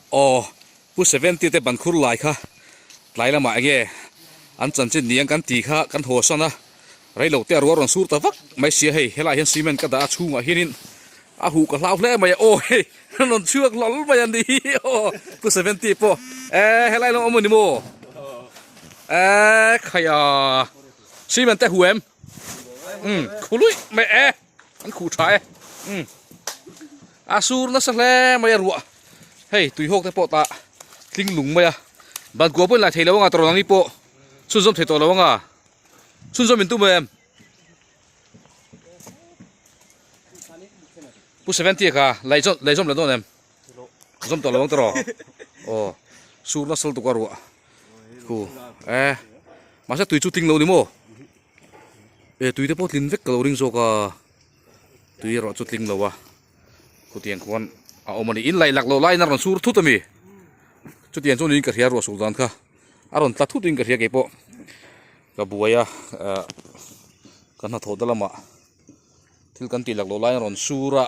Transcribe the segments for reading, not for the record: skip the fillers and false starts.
Ồ, pu 70 te ban khur lai kha lai la ma ge an chan chin niang kan ti kha kan ho sana rai lo te ro ron sur ta vak mai sia hei helai hian cement ka da chunga hianin a hu ka hlau hle mai o hei non chuak lol mai an di o pu 70 po helai lo omni mo khaya cement te huem khului mai an khu thai asur na sa hle mai ru hei tui hok te po ta tling lung mai ban ko pun la thei lawanga tro nang ni po sun som thei to lawanga sun som min tu mem pu 70 ka lai som la don em som to lawang tro o sur na sol to ka ru ku ma sa tui chu ting lo ni mo tui te po tlin vek ka lo ring zo ka tui ro chu tling lo wa ku tiang kon a omani in lai lak lo lai na ron sur thu tami chu tian chu nin ka hria ro sul dan kha aron ta thu tin ka hria ke po ka buaya kan na tho dalama thil kan ti lak lo lai ron sura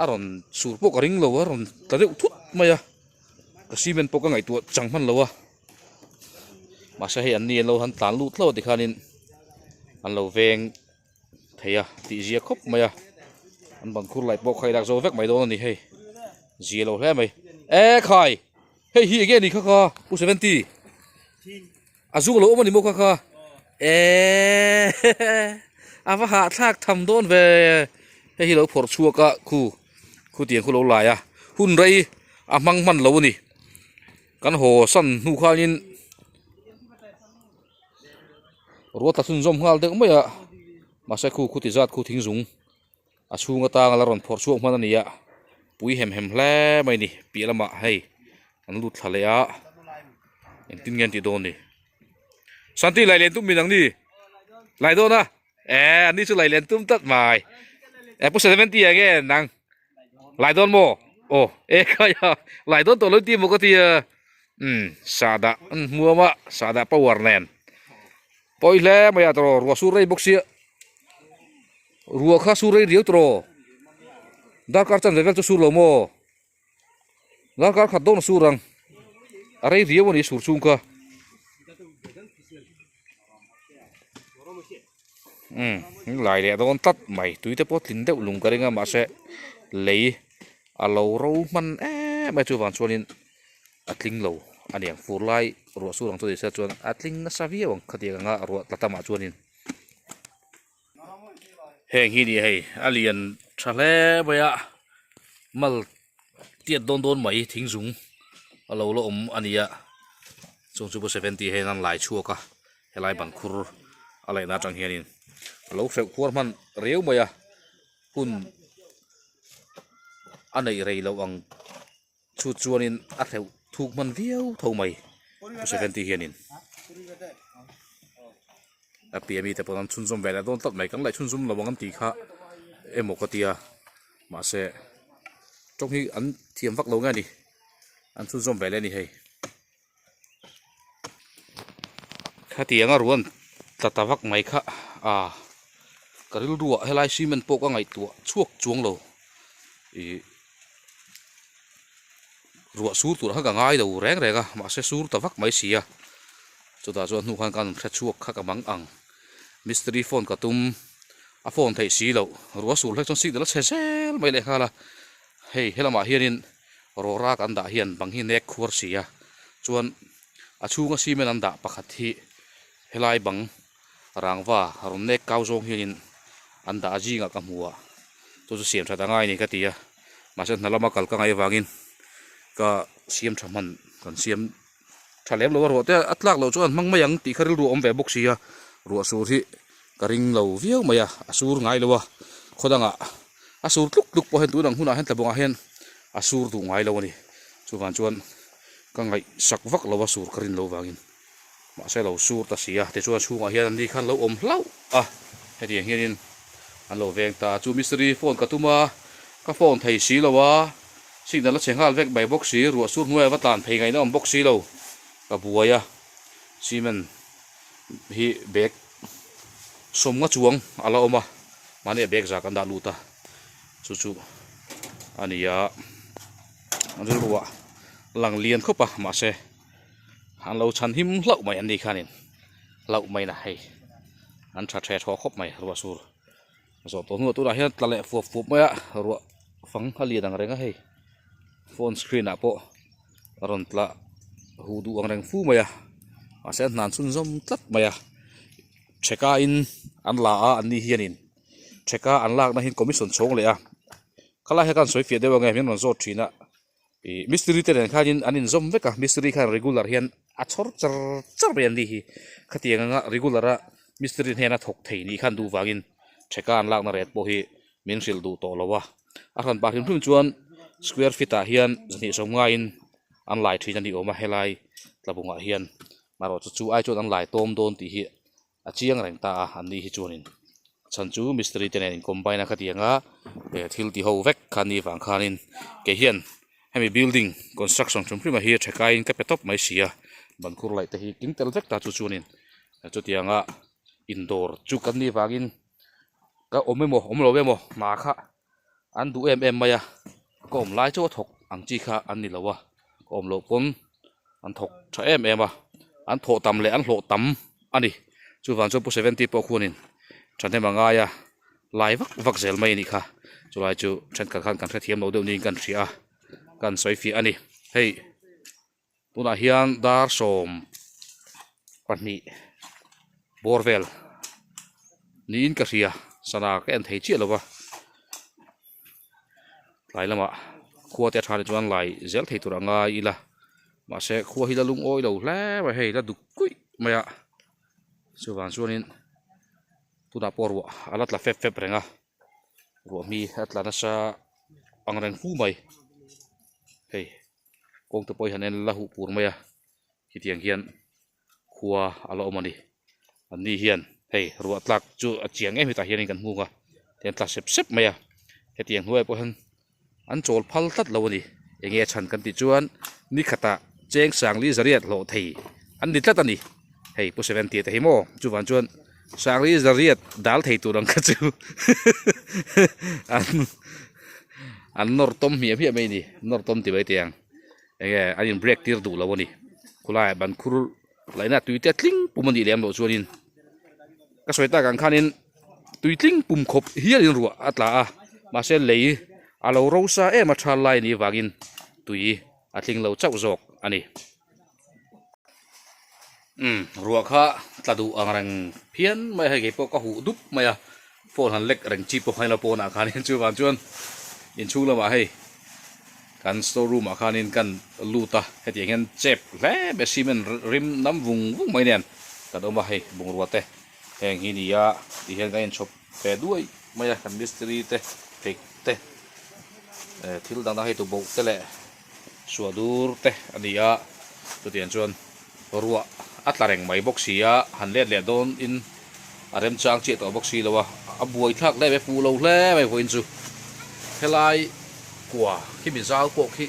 aron sur po ka ring lo ron ta de thut maya ka cement po ka ngai tu changman lo wa ma sa he an ni lo han tan lut lo ti khanin an lo veng theya ti zia khop maya an ban khur lai po khai dak zo vek mai do ni hei zia lo hle mai khai hei hi again ni kha kha pu 70 azu lo omani mo kha kha ava ha thak tham don ve hei hi lo phor chua ka khu tiang khu lo la ya hun rai a mang man lo ni kan ho san nu khalin ro ta sun zom ngal de maya ma sa khu ti zat khu thing zung a chunga ta ngala ron phor chuak man ania pui hem hle mai ni pilama hei an lut thalea en tin ngen ti don ni santi lai len tum minang ni lai do na ani chu lai len tum tat mai pu 70 again nang lai don mo kaya lai don to lo ti mo ko ti sada mua ma sada power nen poi le maya tro ro su rei boxi ruwa kha sur rei riu tro dar kar chan level chu sur lo mo dar kar khat don surang arei riu ni sur chung kha lai le don tat mai tuite po tlin deuh lung ka ringa ma se lei a lo ro man ma chu wan chuanin atling lo aniang fur lai ro surang to se chuan atling na savia wang khatia nga ro tatama chuanin heng hi ni hei alian thale baya mal tiat don mai thing zung alo lo ania chung chu 70 he nan lai chuaka helai ban khur alai na tang hianin alo fek khur man reu maya hun anei rei lo ang chu chuanin a theu thuk man viau tho mai 70 hianin PMI te pon chun zum vela don tat mai kan lai chun zum lawang ti kha emokatia ma se trong hi an thiam vak lo nga ni an chun zum vela ni hei kha ti anga ruan tatawak mai kha karil ruwa helai cement po ka ngai tu chuak chuang lo ruwa sur tur ha ga ngai do reng renga ma se sur tawak mai sia chuta chuan nu khan kan thra chuak kha ka mang ang mystery phone ka tum a phone thei si lo ruwa sur hlek chon si dala chesel mai le khala hei helama hianin rora kan da hian bang hi nek khur sia chuan a chunga cement an da pakhat hi helai bang rangwa ron nek kau zong hianin an da jinga ka hmuwa chu chu siam tha ngai ni ka tia ma se nalama kal ka ngai wangin ka siam thaman kan siam thalem lo ro te atlak lo chuan mang mayang ti kharil ru om ve box sia ru sur hi ka ring lo viau maya asur ngai lo wa khodanga asur tluk tluk po hen tu nang huna hen tlabonga hen asur tu ngai lo ni chuwan chuan ka ngai sak vak lo wa sur karin lo wangin ma se lo sur ta sia te chuan chunga hian ni khan lo om hlau hedi hianin an lo veng ta chu mystery phone ka tuma ka phone thei si lo wa signal la chengal vek bai box si ru sur nuai wa tan phei ngai na om box si lo ka buaya cement hi bag som nga chuang ala oma mane bag za kan da luta chu ania anjul wa lang lian khopa ma se an lo chan him hlau mai an ni khanin hlau mai na hei an tha the tho khop mai ruwa sur zo to nu tu ra hian tlale fuap fuap mai a ruwa fang ali dang renga hei phone screen a po ron tla hu du ang reng fu mai a ma se nan chun zom tlat mai a cheka in an la a an ni hianin cheka an lak na hin commission chong le a kala he kan soi fi dewa nge min ron zo thina mystery te ren khanin anin zom veka mystery khan regular hian a chor char char be an di hi khatianga nga regular a mystery hena thok thei ni khan du wangin cheka an lak na ret po hi min sil du to lowa a khan par him chuan square feet a hian zani somnga in an lai thina ni oma helai tlabunga hian maro chu ai chon an lai tom don ti hi a chiang reng ta an ni hi chuanin chan chu mystery te nen combine a khatianga thil ti ho vek khan ni wang khanin ke hian hemi building construction from prima here theka in kapetop mai sia bankur lai te hi kintel vek ta chu chunin chu tianga indoor chu kan ni wangin ka omemo omlo vemo ma kha an du maya ko om lai chu thok ang chi kha an ni lawa ko om lo pon an thok tha a an tho tam le an hlo tam ani chu wan chu pu 70 po khunin thane manga ya lai vak zel mai ni kha chu lai chu than ka khan kan thia thiam lo deu ni kan thria kan soi fi ani hei tuna hian dar som pani borvel ni in ka thria sana ka en thei chi lowa lai lama khuwa te thani chuan lai zel thei tur anga ila ma se khuwa hi la lung oi lo hle ma hei la duk kui maya chu wan chuanin tuna porwa alat la fep renga ro mi atla na sa angreng fu mai hei kong to poi hanen la hu pur maya hitiang hian khuwa alo mani ani hian hei ro tlak chu achiang em hi ta hian kan hunga ten tla sep maya hetiang huai po han an chol phal tat lo ni enge chan kan ti chuan ni khata cheng sang li zariat lo thei an ni tlat ani hei pu 70 te hi mo chu wan chuan sang li zariat dal thei tu rang kha chu an nor tom mi mai ni nor tom ti bai tiang enge anin break tir du lo ni kulai ban khur laina tuite tling pumani lem lo chuanin ka soita kan khanin tuitling pum khop hialin ruwa atla a ma se lei alo rosa e ma thal lai ni wangin tui atling lo chau jok ani ruwa kha tladu angrang phian mai ha ge po ka hu dup maya phone han lek reng chi po haila po na khanin chu wan chuan in chu lama hei kan storeroom a khanin kan luta hetiang hen chep le be cement rim nam vung mai nen kan oma hei bung ruwa te heng hi ni ya ti hen kan shop pe duai maya kan mystery te fake te thil dang da hei tu bo te le suadur te ania tu tian chuan ruwa atlareng mai boxia han le don in arem chang che to boxi lawa abuai thak le be pu lo hle mai hoin chu helai kwa khi mi zau ko khi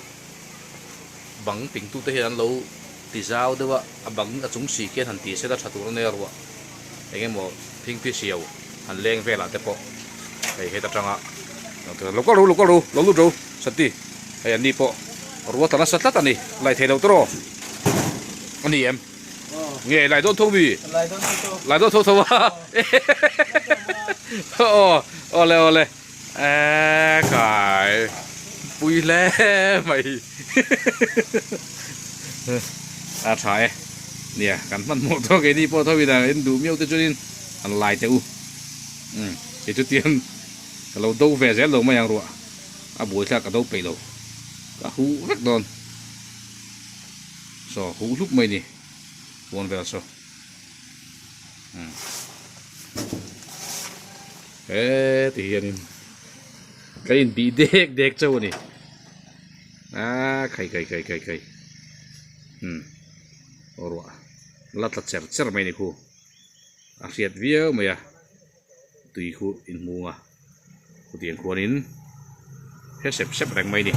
bang ping tu te hian lo ti zau dewa abang a chung si ke han ti se da thatu ne ruwa enge mo thing pi siau han leng vela te po hei he ta tanga lo ko lo lu sati hei ani po ruwa ta na satlat ani lai thei lo tro ani em nghe lại đón thông bì lại đón thông à ole cái bùi lé mày trái nè cắn mặt một thôi cái đi po thôi bây giờ em đủ miêu cho nên lại theo thì trước tiên cái lâu đâu về rẽ lâu mà yang ruộng buổi ra cả đâu bị lâu cả hú rất đòn so hú lúc mày nè buồn về so thế thì hiện cái bị đếch châu này khay oro lat cer mai ni khu asiat view maya tui khu in munga khu tiang khu in he sep rang mai ni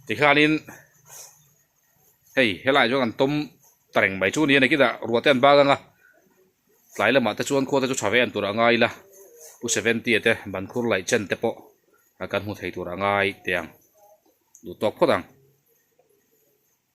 thì khanin hey helai cho kan tom tareng mai chu ni này kita ruaten ba nga lại là mà ta chuan kho ta chu chave an tur angai la u 70 te ban khur lai chen te po kan hmu thei tur angai tiang du tok photang